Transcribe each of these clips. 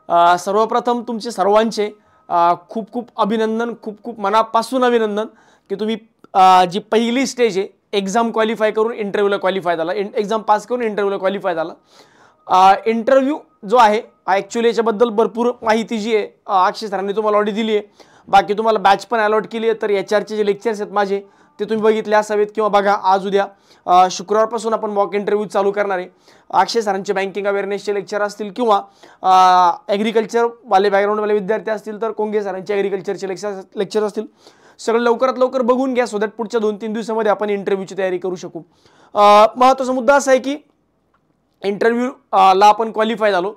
सर्वप्रथम तुमचे सर्वांचे खूप खूप अभिनंदन, खूप खूप मनापासून अभिनंदन की तुम्ही जी पहिली स्टेज आहे एक्झाम क्वालिफाय करून इंटरव्ह्यूला क्वालिफाय झाला, एक्झाम पास करून इंटरव्ह्यूला क्वालिफाय झाला। इंटरव्ह्यू जो आहे ॲक्च्युली याच्याबद्दल भरपूर माहिती जी आहे अक्षय सरांनी तुम्हाला ऑलरेडी दिली आहे। बाकी तुम्हाला बॅच पण अलॉट केली आहे, तर एचआरचे जे लेक्चर्स आहेत माझे ते तुम्ही बघितले असावेत किंवा बघा। आज उद्या शुक्रवारपासून आपण मॉक इंटरव्ह्यू चालू करणार आहे। अक्षय सरांचे बँकिंग अवेअरनेसचे लेक्चर असतील किंवा ॲग्रिकल्चर वाले बॅकग्राऊंडवाले विद्यार्थी असतील तर कोंगे सरांचे ॲग्रिकल्चरचे लेक्चर असतील, सगळं लवकरात लवकर बघून घ्या सो दॅट पुढच्या 2-3 दिवसामध्ये आपण इंटरव्ह्यूची तयारी करू शकू। महत्त्वाचा मुद्दा असा आहे की इंटरव्ह्यूला आपण क्वालिफाय झालो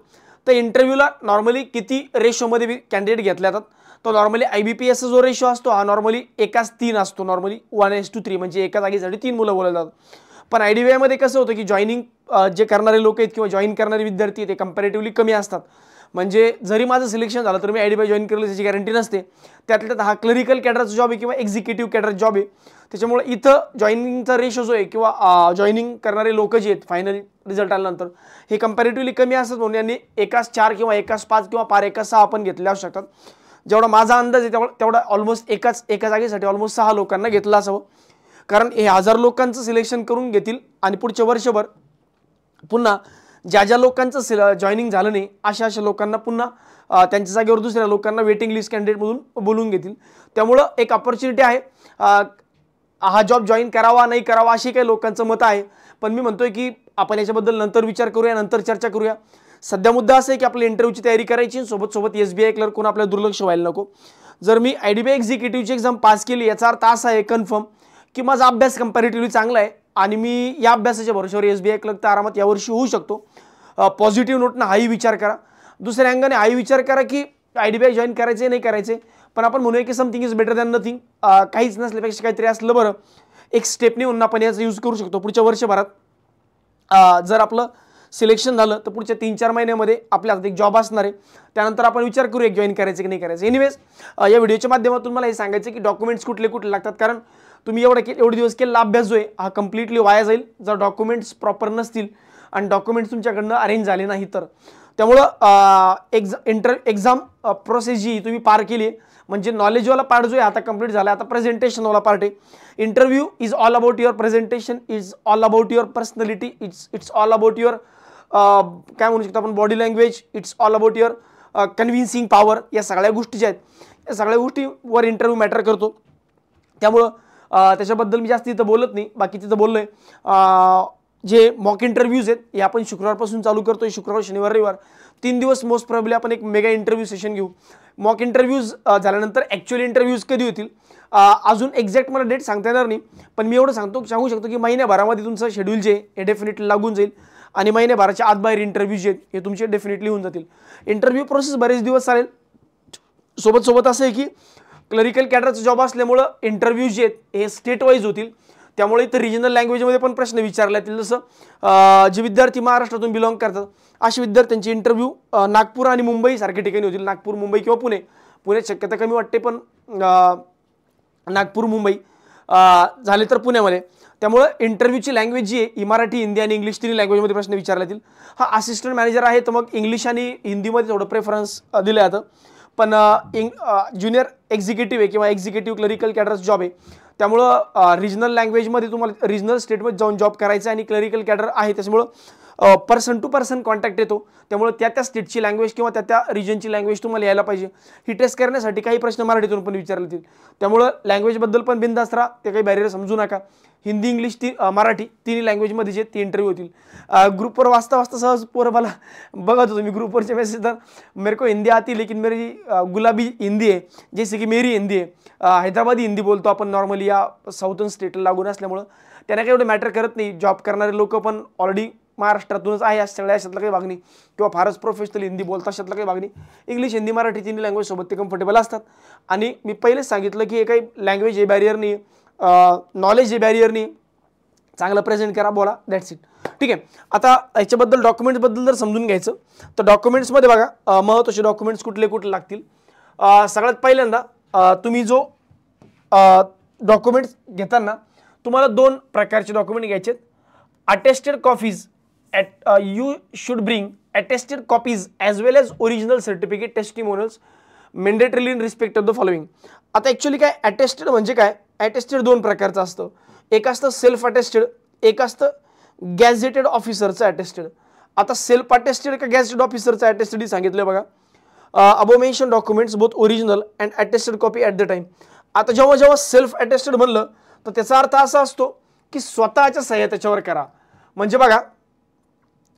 तर इंटरव्ह्यूला नॉर्मली किती रेशोमध्ये कॅन्डिडेट घेतले जातात, तो नॉर्मली IBPS जो रेशो असतो हा नॉर्मली 1:3 असतो, नॉर्मली 1:3 म्हणजे एका जागेसाठी 3 मुलं बोलले जातात। पण IDBI मध्ये कसं होतं की जॉईनिंग जे करणारे लोक आहेत किंवा जॉईन करणारे विद्यार्थी ते कंपॅरेटिव्हली कमी असतात। म्हणजे जरी माझं सिलेक्शन झालं तर मी IDBI जॉईन केलं त्याची गॅरंटी नसते। त्यातल्यात हा क्लरिकल कॅडरचा जॉब आहे किंवा एक्झिक्युटिव्ह कॅडर जॉब आहे, त्याच्यामुळे इथं जॉईनिंगचा रेशो जो आहे किंवा जॉईनिंग करणारे लोक जे आहेत फायनल रिझल्ट आल्यानंतर हे कंपॅरेटिव्हली कमी असतात, म्हणून यांनी 1:4 किंवा 1:5 किंवा पार 1:6 आपण घेतले असू शकतात। जेवढा माझा अंदाज आहे तेवढा ऑलमोस्ट एका जागेसाठी ऑलमोस्ट 6 लोकांना घेतलं असावं, कारण हे 1000 लोकांचं सिलेक्शन करून घेतील आणि पुढच्या वर्षभर पुन्हा ज्या लोकांचं जॉईनिंग झालं नाही अशा लोकांना पुन्हा त्यांच्या जागेवर दुसऱ्या लोकांना वेटिंग लिस्ट कॅन्डिडेटमधून बोलून घेतील। त्यामुळं एक अपॉर्च्युनिटी आहे, हा जॉब जॉईन करावा नाही करावा अशी काही लोकांचं मत आहे, पण मी म्हणतोय की आपण याच्याबद्दल नंतर विचार करूया, नंतर चर्चा करूया। सध्या मुद्दा असा आहे की आपल्या इंटरव्ह्यूची तयारी करायची, सोबत सोबत SBI क्लर्क कोण आपल्याला दुर्लक्ष व्हायला नको। जर मी IDBI एक्झिक्युटिव्हची एक्झाम पास केली याचा अर्थ असा आहे कन्फर्म की माझा अभ्यास कंपॅरेटिव्हली चांगला आहे आणि मी या अभ्यासाच्या भरोश्यावर SBI क्लर्क तर आरामात यावर्षी होऊ शकतो। पॉझिटिव्ह नोटनं हाही विचार करा, दुसऱ्या अंगाने हाही विचार करा की IDBI जॉईन करायचे नाही करायचे, पण आपण म्हणूया की something is better than nothing. काहीच नसल्यापेक्षा काहीतरी असलं बरं, एक स्टेपने म्हणून आपण याचा यूज करू शकतो। पुढच्या वर्षभरात जर आपलं सिलेक्शन झालं तर पुढच्या 3-4 महिन्यामध्ये आपल्या हातात एक जॉब असणार आहे, त्यानंतर आपण विचार करू एक जॉईन करायचं की नाही करायचं। एनिवेज या व्हिडिओच्या माध्यमातून मला हे सांगायचं की डॉक्युमेंट्स कुठले कुठले लागतात, कारण तुम्ही एवढे दिवस केलेला अभ्यास जो आहे हा कम्प्लिटली वाया जाईल जर डॉक्युमेंट्स प्रॉपर नसतील आणि डॉक्युमेंट्स तुमच्याकडनं अरेंज झाले नाही तर। त्यामुळं एक्झाम प्रोसेस जी तुम्ही पार केली आहे म्हणजे नॉलेजवाला पार्ट जो आहे आता कंप्लीट झाला, आता प्रेझेंटेशनवाला पार्ट आहे। Interview is all about your presentation, is all about your personality, it's all about your काय म्हणू शकतो आपण body language, it's all about your convincing power. या सगळ्या गोष्टी ज्या आहेत या सगळ्या गोष्टीवर इंटरव्ह्यू मॅटर करतो, त्यामुळं त्याच्याबद्दल मी जास्त इथं बोलत नाही। बाकी तिथं बोललोय जे मॉक इंटरव्ह्यूज आहेत हे आपण शुक्रवारपासून चालू करतोय, शुक्रवार शनिवार रविवार 3 दिवस मोस्ट प्रोबेबली आपण एक मेगा इंटरव्ह्यू सेशन घेऊ। मॉक इंटरव्ह्यूज झाल्यानंतर ॲक्च्युअल इंटरव्ह्यूज कधी होतील अजून एक्झॅक्ट मला डेट सांगता येणार नाही, पण मी एवढं सांगू शकतो की महिन्याभरामध्ये तुमचं शेड्यूल जे हे डेफिनेटली लागून जाईल आणि महिन्याभराच्या आत बाहेर इंटरव्ह्यू जे हे तुमचे डेफिनेटली होऊन जातील। इंटरव्ह्यू प्रोसेस बरेच दिवस चालेल, सोबत असं आहे की क्लरिकल कॅडरचा जॉब असल्यामुळं इंटरव्ह्यू जे आहेत हे स्टेट वाईज होतील, त्यामुळे इथं रिजनल लँग्वेजमध्ये पण प्रश्न विचारले जातील। जसं जे विद्यार्थी महाराष्ट्रातून बिलॉंग करतात अशा विद्यार्थ्यांचे इंटरव्ह्यू नागपूर आणि मुंबई सारख्या ठिकाणी होतील, नागपूर मुंबई किंवा पुण्यात शक्यता कमी वाटते, पण नागपूर मुंबई झाले तर पुण्यामध्ये। त्यामुळे इंटरव्ह्यूची लँग्वेज जी आहे मराठी हिंदी आणि इंग्लिश तिन्ही लँग्वेजमध्ये प्रश्न विचारले जातील। हा असिस्टंट मॅनेजर आहे तर मग इंग्लिश आणि हिंदीमध्ये थोडं प्रेफरन्स दिलं जातं, पण ज्युनियर एक्झिक्युटिव्ह आहे किंवा एक्झिक्युटिव्ह क्लरिकल कॅडरचा जॉब आहे, त्यामुळं रिजनल लँग्वेजमध्ये तुम्हाला रिजनल स्टेटमध्ये जाऊन जॉब करायचा आणि क्लरिकल कॅडर आहे त्याच्यामुळं पर्सन टू पर्सन कॉन्टॅक्ट येतो, त्यामुळे त्या स्टेटची लँग्वेज किंवा त्या रिजनची लँग्वेज तुम्हाला यायला पाहिजे। ही टेस्ट करण्यासाठी काही प्रश्न मराठीतून पण विचारले जातील, त्यामुळं लँग्वेजबद्दल पण बिनधास्त राहा, ते काही बॅरियर समजू नका। हिंदी इंग्लिश मराठी तिन्ही लँग्वेजमध्ये जे ते इंटरव्ह्यू होतील। ग्रुपवर वाचता सहज पोरं मला बघत होतो मी ग्रुपवरचे मेसेज, तर मेरे को हिंदी आती लेकिन मेरी गुलाबी हिंदी है, जैसे की मेरी हिंदी आहे, हैदराबादी हिंदी बोलतो आपण नॉर्मली या साऊथर्न स्टेटला लागून असल्यामुळं त्यांना काही एवढं मॅटर करत नाही। जॉब करणारे लोक पण ऑलरेडी महाराष्ट्रातूनच आहे, सगळ्या अशातलं काही भाग नाही किंवा फारच प्रोफेशनल हिंदी बोलतात अशातलं काही भाग नाही। इंग्लिश हिंदी मराठी तिन्ही लँग्वेजसोबत ते कम्फर्टेबल असतात आणि मी पहिलेच सांगितलं की हे काही लँग्वेज हे बॅरियर नाही, नॉलेज हे बॅरियर नाही, चांगलं प्रेझेंट करा, बोला, दॅट्स इट। ठीक आहे, आता याच्याबद्दल डॉक्युमेंट्सबद्दल जर समजून घ्यायचं तर डॉक्युमेंट्समध्ये बघा महत्त्वाचे डॉक्युमेंट्स कुठले लागतील। सगळ्यात पहिल्यांदा तुम्ही जो डॉक्युमेंट्स घेताना तुम्हाला 2 प्रकारचे डॉक्युमेंट घ्यायचे। Attested copies you should bring attested copies as well as original certificate testimonials mandatory in respect of the following. आता ॲक्च्युअली काय अटेस्टेड म्हणजे काय, अटेस्टेड दोन प्रकारचं असतं, एक असतं सेल्फ अटेस्टेड, एक असतं गॅझेटेड ऑफिसरचं अटेस्टेड. आता सेल्फ अटेस्टेड का गॅझेटेड ऑफिसरचं अटेस्टेड सांगितलं बघा. Above mention documents both original and attested copy at the time. आता जेव्हा जेव्हा सेल्फ अटेस्टेड म्हणलं तर त्याचा अर्थ असा असतो की स्वतःच्या सह्या त्याच्यावर करा. म्हणजे बघा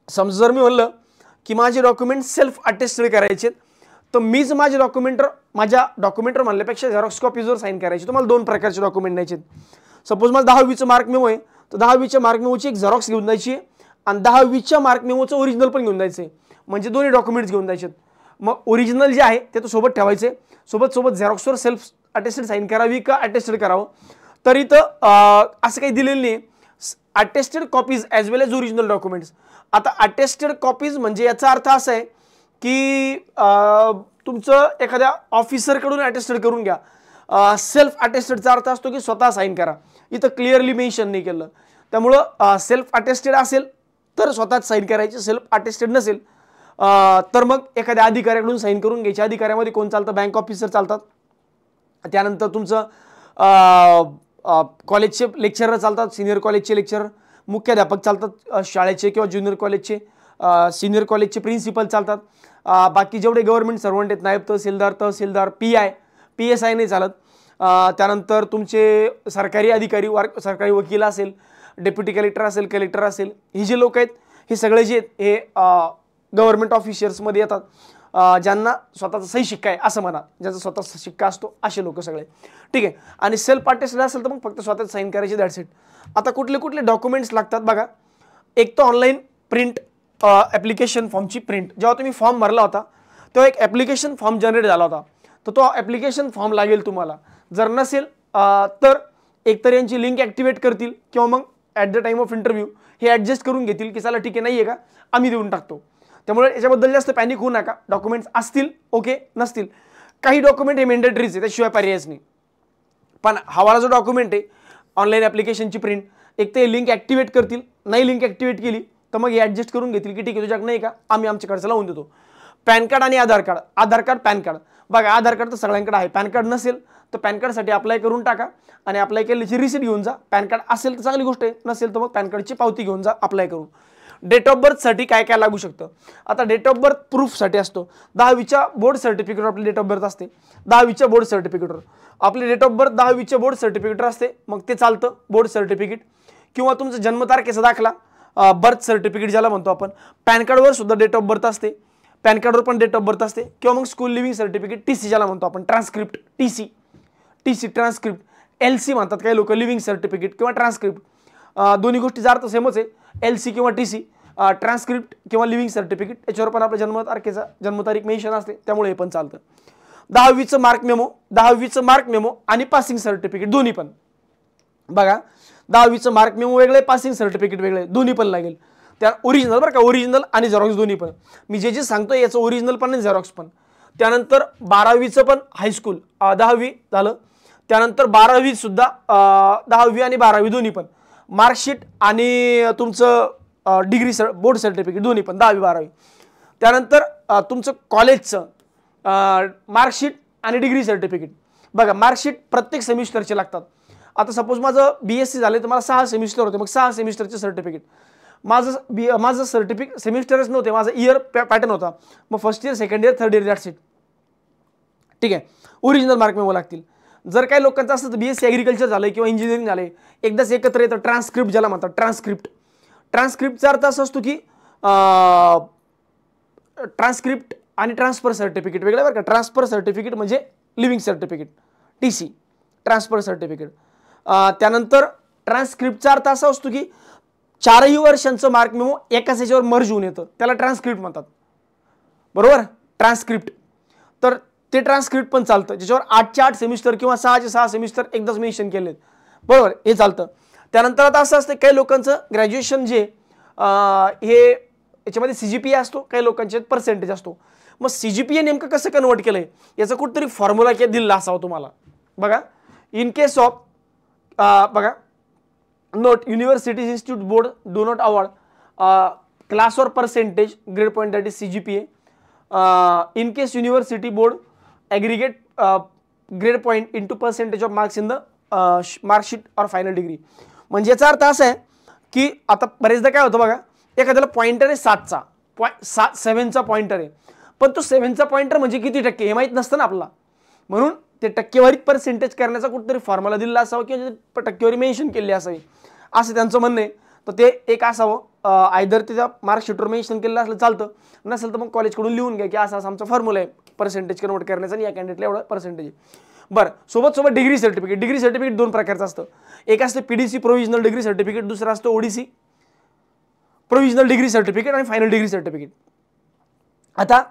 समजा जर मी म्हणलं की माझे डॉक्युमेंट सेल्फ अटेस्टेड करायचे तर मीच माझे माझ्या डॉक्युमेंटवर म्हणल्यापेक्षा झेरॉक्स कॉपीजवर साईन करायची. तुम्हाला दोन प्रकारचे डॉक्युमेंट द्यायचे. सपोज मला 10वीचं मार्क मेमो आहे तर 10वीच्या मार्क मेमोची एक झेरॉक्स घेऊन जायची आणि 10वीच्या मार्क मेमोचं ओरिजिनल पण घेऊन जायचं म्हणजे दोन्ही डॉक्युमेंट्स घेऊन जायचे. मग ओरिजिनल जे आहे ते तो सोबत ठेवायचे, सोबत सोबत झेरॉक्सवर सेल्फ अटेस्टेड साईन करावी का अटेस्टेड करावं. तर इथं असं काही दिलेलं नाही. अटेस्टेड कॉपीज ॲज वेल एज ओरिजिनल डॉक्युमेंट्स. आता अटेस्टेड कॉपीज म्हणजे याचा अर्थ असा आहे की तुमचं एखाद्या ऑफिसरकडून अटेस्टेड करून घ्या. सेल्फ अटेस्टेडचा अर्थ असतो की स्वतः साईन करा. इथं क्लिअरली मेन्शन नाही केलं. त्यामुळं सेल्फ अटेस्टेड असेल तर स्वतःच साईन करायची, सेल्फ अटेस्टेड नसेल तर मग एखाद्या अधिकाऱ्याकडून साईन करून घ्यायची. अधिकाऱ्यामध्ये कोण चालतं, बँक ऑफिसर चालतात, त्यानंतर तुमचं कॉलेजचे लेक्चरर चालतात, सिनियर कॉलेजचे लेक्चरर, मुख्याध्यापक चालतात शाळेचे किंवा ज्युनियर कॉलेजचे, सिनियर कॉलेजचे प्रिन्सिपल चालतात. बाकी जेवढे गव्हर्नमेंट सर्वंट आहेत, नायब तहसीलदार, PSI नाही चालत. त्यानंतर तुमचे सरकारी अधिकारी, सरकारी वकील असेल, डेप्युटी कलेक्टर असेल, कलेक्टर असेल, हे जे लोक आहेत हे सगळे जे आहेत हे गव्हर्नमेंट ऑफिशियल्समध्ये येतात. ज्यांना स्वतःचा सही शिक्का आहे असं म्हणा, ज्याचा स्वतःचा शिक्का असतो असे लोक सगळे, ठीक आहे. आणि सेल्फ अटेस्टेड असेल तर मग फक्त स्वतःच साईन करायची, दॅट्स इट. आता कुठले कुठले डॉक्युमेंट्स लागतात बघा. एक तर ऑनलाईन प्रिंट ॲप्लिकेशन फॉर्मची प्रिंट. जेव्हा तुम्ही फॉर्म भरला होता तेव्हा एक ॲप्लिकेशन फॉर्म जनरेट झाला होता, तर तो ॲप्लिकेशन फॉर्म लागेल तुम्हाला. जर नसेल तर एकतर यांची लिंक ॲक्टिवेट करतील किंवा मग at the time of interview हे ॲडजस्ट करून घेतील की चला ठीक आहे, नाही आहे का आम्ही देऊन टाकतो. त्यामुळे याच्याबद्दल जास्त पॅनिक होऊ नका. डॉक्युमेंट्स असतील ओके, नसतील काही डॉक्युमेंट हे मेंडेटरीज आहे, त्याशिवाय पर्यायच नाही. पण हवाला जो डॉक्युमेंट आहे ऑनलाईन ॲप्लिकेशनची प्रिंट, एक ते लिंक ॲक्टिवेट करतील, नाही लिंक ॲक्टिवेट केली तर मग हे ॲडजस्ट करून घेतील की ठीक आहे तुझ्याकडे नाही का आम्ही आमच्याकडचं लावून देतो. पॅन कार्ड आणि आधार कार्ड पॅन कार्ड बघा. आधार कार्ड तर सगळ्यांकडे आहे, पॅन कार्ड नसेल तर पॅन कार्डसाठी अप्लाय करून टाका आणि अप्लाय केल्याची रिसिट घेऊन जा. पॅन कार्ड असेल तर चांगली गोष्ट आहे, नसेल तर मग पॅन कार्डची पावती घेऊन जा अप्लाय करून. डेट ऑफ बर्थसाठी काय काय लागू शकतं. आता डेट ऑफ बर्थ प्रूफसाठी असतो 10वीच्या बोर्ड सर्टिफिकेटवर आपली डेट ऑफ बर्थ असते. 10वीच्या बोर्ड सर्टिफिकेटवर आपली डेट ऑफ बर्थ 10वीच्या बोर्ड सर्टिफिकेटवर असते, मग ते चालतं बोर्ड सर्टिफिकेट. किंवा तुमचं जन्मतारखेचा दाखला बर्थ सर्टिफिकेट ज्याला म्हणतो आपण. पॅन कार्डवर सुद्धा डेट ऑफ बर्थ असते, पॅन कार्डवर पण डेट ऑफ बर्थ असते. किंवा मग स्कूल लिव्हिंग सर्टिफिकेट TC ज्याला म्हणतो आपण, ट्रान्सक्रिप्ट TC ट्रान्सक्रिप्ट, LC म्हणतात काही लोक, लिव्हिंग सर्टिफिकेट किंवा ट्रान्सक्रिप्ट. दोन्ही गोष्टीचा अर्थ सेमच आहे, LC किंवा TC, ट्रान्सक्रिप्ट किंवा लिव्हिंग सर्टिफिकेट. याच्यावर पण आपल्या जन्मतारीख मेन्शन असते, त्यामुळे हे पण चालतं. 10वीचं मार्क मेमो आणि पासिंग सर्टिफिकेट दोन्ही पण बघा. 10वीचं मार्क मेमो वेगळे, पासिंग सर्टिफिकेट वेगळे, दोन्ही पण लागेल. त्या ओरिजिनल बरं का, ओरिजिनल आणि झेरॉक्स दोन्ही पण. मी जे सांगतो याचं ओरिजिनल पण आणि झेरॉक्स पण. त्यानंतर 12वीचं पण हायस्कूल 10वी झालं, त्यानंतर 12वी सुद्धा 10वी आणि 12वी दोन्ही पण. मार्कशीट आणि तुमचं डिग्री बोर्ड सर्टिफिकेट दोन्ही पण 10वी 12वी. त्यानंतर तुमचं कॉलेजचं मार्कशीट आणि डिग्री सर्टिफिकेट बघा. मार्कशीट प्रत्येक सेमिस्टरचे लागतात. आता सपोज माझं BSc झालं तर मला 6 सेमिस्टर होते, मग 6 सेमिस्टरचे सर्टिफिकेट. माझं सर्टिफिकेट सेमिस्टरच नव्हते, माझा इयर पॅटर्न होता. मग first year, second year, third year, that's it, ठीक आहे. ओरिजिनल मार्क मेमो लागतील. जर काही लोकांचं असतं तर BSc ॲग्रिकल्चर झालं किंवा इंजिनिअरिंग झालं एकदाच एकत्र येतं ट्रान्सक्रिप्ट ज्याला म्हणतात. ट्रान्सक्रिप्टचा अर्थ असा असतो की ट्रान्सक्रिप्ट आणि ट्रान्सफर सर्टिफिकेट वेगळं बरं का. ट्रान्सफर सर्टिफिकेट म्हणजे living certificate TC transfer certificate. त्यानंतर ट्रान्सक्रिप्टचा अर्थ असा असतो की 4ही वर्षांचं मार्क मेमो एकाच याच्यावर मर्ज होऊन येतं, त्याला ट्रान्सक्रिप्ट म्हणतात, बरोबर. ट्रान्सक्रिप्ट तर ते ट्रान्सक्रिप्ट पण चालतं, ज्याच्यावर 8चे 8 सेमिस्टर किंवा 6चे 6 सेमिस्टर एकदाच मेन्शन केलेत, बरोबर, हे चालतं. त्यानंतर आता असं असतं काही लोकांचं ग्रॅज्युएशन जे हे याच्यामध्ये CGPA असतो, काही लोकांचे पर्सेंटेज असतो. मग CGPA नेमकं कसं कन्वर्ट केलंय याचा कुठतरी फॉर्म्युला दिला असावा तुम्हाला बघा. इन केस ऑफ बघा note, universities institute board do not award class or percentage grade point, that is CGPA. In case university board aggregate grade point into percentage of marks in the mark sheet or final degree. म्हणजे याचा अर्थ असा आहे की आता बरेचदा काय होतं बघा, एखाद्याला पॉइंटर आहे 7चा 7चा पॉइंटर आहे, पण तो 7चा पॉइंटर म्हणजे किती टक्के हे माहित नसतं ना आपल्याला, म्हणून ते टक्केवारीत पर्सेंटेज करण्याचा कुठेतरी फॉर्म्युला दिलेला असावा किंवा टक्केवारी मेन्शन केली असावी असं त्यांचं म्हणणं आहे. तर ते एक असावं, आयदर त्याच्या मार्कशीटवर मेन्शन केलेलं असलं चालतं, नसेल तर मग कॉलेजकडून लिहून घ्या की असा असा आमचा फॉर्म्युला आहे पर्सेंटेज कन्वर्ट करण्याचा आणि या कॅन्डिडेटला एवढं पर्सेंटेज आहे. बरं, सोबत डिग्री सर्टिफिकेट. डिग्री सर्टिफिकेट दोन प्रकारचं असतं, एक असतं PDC प्रोव्हिजनल डिग्री सर्टिफिकेट, दुसरं असतं ODC प्रोव्हिजनल डिग्री सर्टिफिकेट आणि फायनल डिग्री सर्टिफिकेट. आता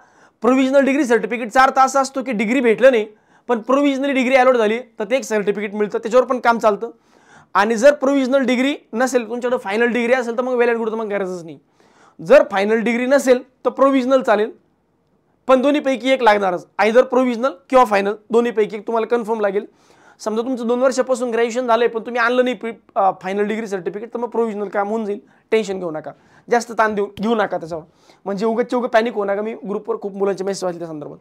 प्रोव्हिजनल डिग्री सर्टिफिकेटचा अर्थ असा असतो की डिग्री भेटलं नाही पण प्रोव्हिजनली डिग्री अलॉट झाली तर ते एक सर्टिफिकेट मिळतं, त्याच्यावर पण काम चालतं. आणि जर प्रोव्हिजनल डिग्री नसेल तुमच्याकडे फायनल डिग्री असेल तर मग वेल अँड गुड, तर मग गरजच नाही. जर फायनल डिग्री नसेल तर प्रोव्हिजनल चालेल, पण दोन्हीपैकी एक लागणारच, आयदर प्रोव्हिजनल किंवा फायनल, दोन्हीपैकी एक तुम्हाला कन्फर्म लागेल. समजा तुमचं 2 वर्षापासून ग्रॅज्युएशन झालंय पण तुम्ही आणलं नाही फायनल डिग्री सर्टिफिकेट, तर मग प्रोव्हिजनल काम होऊन जाईल. टेन्शन घेऊ नका, जास्त ताण घेऊ नका त्याच्यावर, म्हणजे उगाच पॅनिक होऊ नका. मी ग्रुपवर खूप मुलांचे मेसेज वाचले त्या संदर्भात.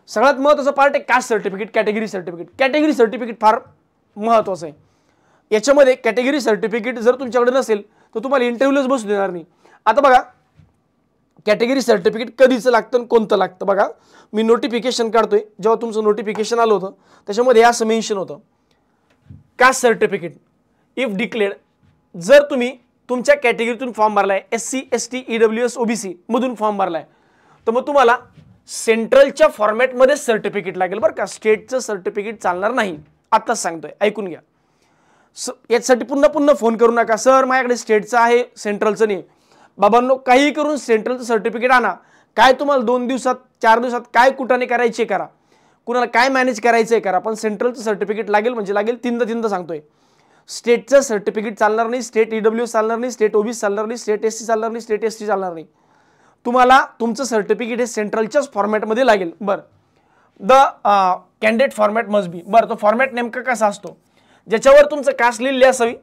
सगळ्यात महत्त्वाचा पार्ट आहे caste certificate, category certificate. Category certificate फार महत्त्वाचं आहे. याच्यामध्ये कॅटेगरी सर्टिफिकेट जर तुमच्याकडे नसेल तर तुम्हाला इंटरव्ह्यूलाच बसू देणार नाही. आता बघा कॅटेगरी सर्टिफिकेट कधीचं लागतं आणि कोणतं लागतं बघा. मी नोटिफिकेशन काढतोय, जेव्हा तुमचं नोटिफिकेशन आलं होतं त्याच्यामध्ये असं मेन्शन होतं, कास्ट सर्टिफिकेट इफ डिक्लेअर्ड. जर तुम्ही तुमच्या कॅटेगरीतून फॉर्म भरलाय, SC ST EWS OBC मधून फॉर्म भरलाय, तर मग तुम्हाला सेंट्रलच्या फॉर्मॅटमध्ये सर्टिफिकेट लागेल बरं का, स्टेटचं सर्टिफिकेट चालणार नाही. आत्ताच सांगतोय, ऐकून घ्या. याच्यासाठी पुन्हा फोन करू नका, सर माझ्याकडे स्टेटचं आहे सेंट्रलचं नाही. बाबांनो, काही करून सेंट्रलचं सर्टिफिकेट आणा. काय तुम्हाला 2 दिवसात 4 दिवसात काय कुठाने करायचे करा, कुणाला काय मॅनेज करायचंय करा, पण सेंट्रलचं सर्टिफिकेट लागेल म्हणजे लागेल. तीनदा सांगतोय, स्टेटचं सर्टिफिकेट चालणार नाही, स्टेट EWS चालणार नाही, स्टेट OBC चालणार नाही, स्टेट SC चालणार नाही, स्टेट ST चालणार नाही. तुम्हाला तुमचं सर्टिफिकेट हे सेंट्रलच्याच फॉर्मॅटमध्ये लागेल. बरं, the candidate format must be. बरं, तो फॉर्मॅट नेमका कसा असतो, ज्याच्यावर तुमचं कास्ट लिहिली असावी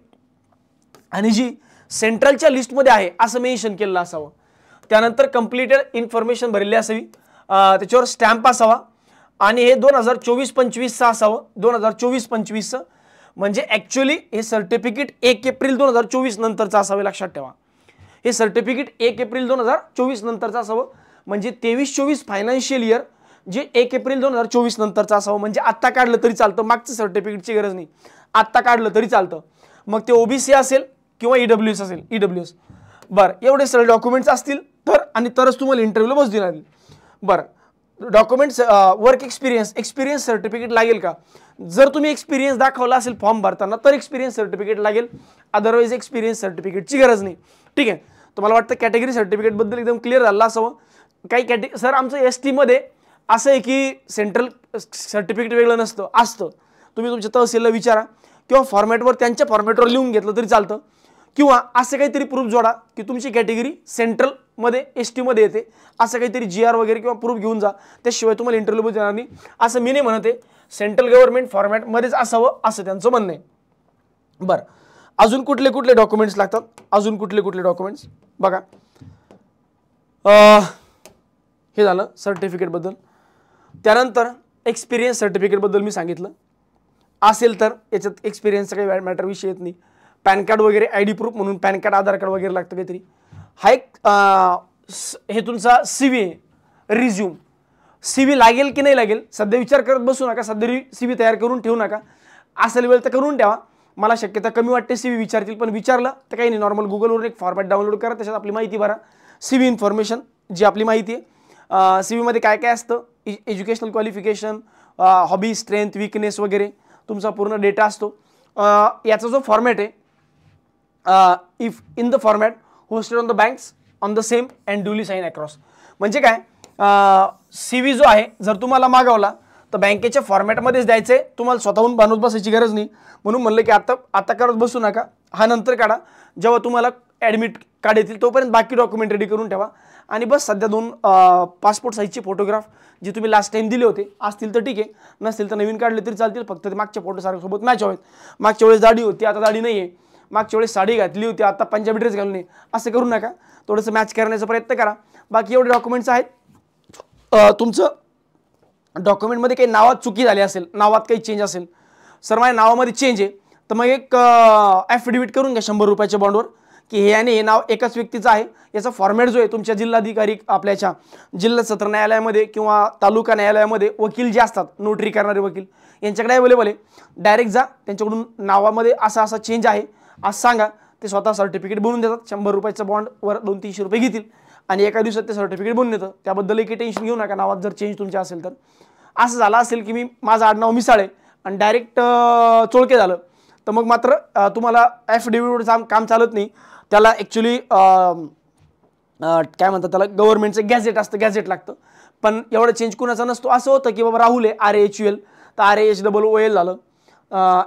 आणि जी सेंट्रलच्या लिस्टमध्ये आहे असं मेन्शन केलेलं असावं. त्यानंतर कंप्लीटेड इन्फॉर्मेशन भरलेली असावी, त्याच्यावर स्टॅम्प असावा आणि हे 2024-25चं असावं. 2024-25चं म्हणजे ॲक्च्युली हे सर्टिफिकेट 1 एप्रिल 2024 नंतरचं असावे, लक्षात ठेवा. हे सर्टिफिकेट 1 एप्रिल 2024 नंतरचं असावं, म्हणजे 23-24 फायनान्शियल इयर जे 1 एप्रिल 2024 नंतरचं असावं. म्हणजे आत्ता काढलं तरी चालतं, मागचं सर्टिफिकेटची गरज नाही, आत्ता काढलं तरी चालतं. मग ते OBC असेल किंवा EWS असेल, EWS. बरं, एवढे सगळे डॉक्युमेंट्स असतील तर आणि तरच तुम्हाला इंटरव्ह्यूला बस देणार. बरं, डॉक्युमेंट्स, वर्क एक्सपिरियन्स सर्टिफिकेट लागेल का? जर तुम्ही एक्सपिरियन्स दाखवला असेल फॉर्म भरताना तर एक्सपिरियन्स सर्टिफिकेट लागेल, अदरवाईज एक्सपिरियन्स सर्टिफिकेटची गरज नाही. ठीक आहे, तुम्हाला वाटतं कॅटेगरी सर्टिफिकेटबद्दल एकदम क्लिअर झालं असावं. काही सर आमचं ST मध्ये असं आहे की सेंट्रल सर्टिफिकेट वेगळं नसतं, असतं. तुम्ही तुमच्या तहसीलला विचारा किंवा फॉर्मॅटवर त्यांच्या फॉर्मॅटवर लिहून घेतलं तरी चालतं, किंवा असं काहीतरी प्रूफ जोडा की तुमची कॅटेगरी सेंट्रलमध्ये ST मध्ये येते, असं काहीतरी GR वगैरे किंवा प्रूफ घेऊन जा, त्याशिवाय तुम्हाला इंटरव्ह्यू देणार नाही. असं मी नाही म्हणते, सेंट्रल गव्हर्नमेंट फॉर्मॅटमध्येच असावं असं त्यांचं म्हणणं आहे. बरं, अजून कुठले डॉक्युमेंट्स लागतात, अजून कुठले डॉक्युमेंट्स बघा. हे झालं सर्टिफिकेटबद्दल. त्यानंतर एक्सपिरियन्स सर्टिफिकेटबद्दल मी सांगितलं. असेल तर याच्यात एक्सपिरियन्सचा काही मॅटर विषय येत नाही. पॅन कार्ड वगैरे, ID प्रूफ म्हणून पॅन कार्ड, आधार कार्ड वगैरे लागतं काहीतरी. हा एक हे तुमचा CV आहे, रिझ्यूम. CV लागेल की नाही लागेल सध्या विचार करत बसू नका, सध्या CV तयार करून ठेवू नका. असेल वेळ तर करून ठेवा. मला शक्यता कमी वाटते CV विचारतील, पण विचारलं तर काही नाही, नॉर्मल गुगलवरून एक फॉर्मॅट डाउनलोड करा, त्याच्यात आपली माहिती भरा, CV इन्फॉर्मेशन जी आपली माहिती आहे. CV मध्ये काय काय असतं, educational qualification, hobby, strength, weakness वगैरे तुमचा पूर्ण डेटा असतो. याचा जो फॉर्मॅट आहे, if in the format hosted on the banks on the same and duly sign across. म्हणजे काय, CV जो आहे जर तुम्हाला मागवला तर बँकेच्या फॉर्मॅटमध्येच द्यायचं आहे, तुम्हाला स्वतःहून बनवत बसायची गरज नाही. म्हणून म्हणलं की आता करत बसू नका, हा नंतर काढा, जेव्हा तुम्हाला ॲडमिट कार्ड येतील तोपर्यंत बाकी डॉक्युमेंट रेडी करून ठेवा. आणि बस सध्या 2 पासपोर्ट साईजचे फोटोग्राफ जे तुम्ही लास्ट टाइम दिले होते असतील तर ठीक आहे, नसतील तर नवीन काढले तरी चालतील, फक्त ते मागच्या फोटो सारखं सोबत मॅच व्हावेत. मागच्या वेळेस दाढी होती, आता दाढी नाही आहे, मागच्या वेळेस साडी घातली होती आता पंजाबी ड्रेस घालून ये, असं करू नका. थोडंसं मॅच करण्याचा प्रयत्न करा. बाकी एवढे डॉक्युमेंट्स आहेत. तुमचं डॉक्युमेंटमध्ये काही नावात चुकी झाली असेल, नावात काही चेंज असेल, सर माझ्या नावामध्ये चेंज आहे, तर मग एक ॲफिडेविट करून घ्या 100 रुपयाच्या बॉन्डवर की हे आणि हे नाव एकाच व्यक्तीचं आहे. याचा फॉर्मॅट जो आहे तुमच्या जिल्हाधिकारी आपल्याच्या जिल्हा सत्र न्यायालयामध्ये किंवा तालुका न्यायालयामध्ये वकील जे असतात, नोटरी करणारे वकील, यांच्याकडे अवेलेबल आहे. डायरेक्ट जा, त्यांच्याकडून नावामध्ये असा असा चेंज आहे असं सांगा. ते स्वतः सर्टिफिकेट बनवून देतात. 100 रुपयाचं बॉन्डवर 200-300 रुपये घेतील आणि एका दिवसात ते सर्टिफिकेट बनवून येतं. त्याबद्दलही काही टेन्शन घेऊ नका. नावात जर चेंज तुमच्या असेल तर. असं झालं असेल की माझं आडनाव मिसाळे आणि डायरेक्ट चोळके झालं, तर मग मात्र तुम्हाला ॲफिडेविटचं काम चालत नाही. त्याला ॲक्च्युली काय म्हणतात त्याला, गव्हर्नमेंटचं गॅझेट असतं, गॅझेट लागतं. पण एवढं चेंज कुणाचा नसतो. असं होतं की बाबा राहुल आहे RAHUL तर RAHOOL झालं,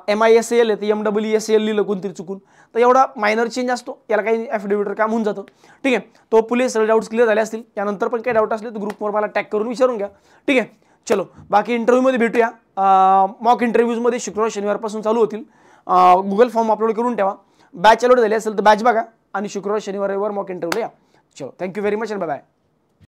MISAL आहे तर MEESAL लिहिलं कोणतरी चुकून, तर एवढा मायनर चेंज असतो. याला काही ॲफिडेविटर काम होऊन जातं. ठीक आहे. तो पुढे सगळे डाऊट्स क्लिअर झाले असतील. त्यानंतर पण काही डाऊट असले तर ग्रुपवर मला टॅग करून विचारून घ्या. ठीक आहे. चलो बाकी इंटरव्ह्यूमध्ये भेटूया. मॉक इंटरव्ह्यूजमध्ये शुक्रवार शनिवारपासून चालू होतील. गुगल फॉर्म अपलोड करून ठेवा. बॅच अपलोड झाली असेल तर बॅच बघा आणि शुक्रवार शनिवार रविवार मॉक इंटरव्ह्यूला या. चलो थँक्यू व्हेरी मच आणि बाय बाय.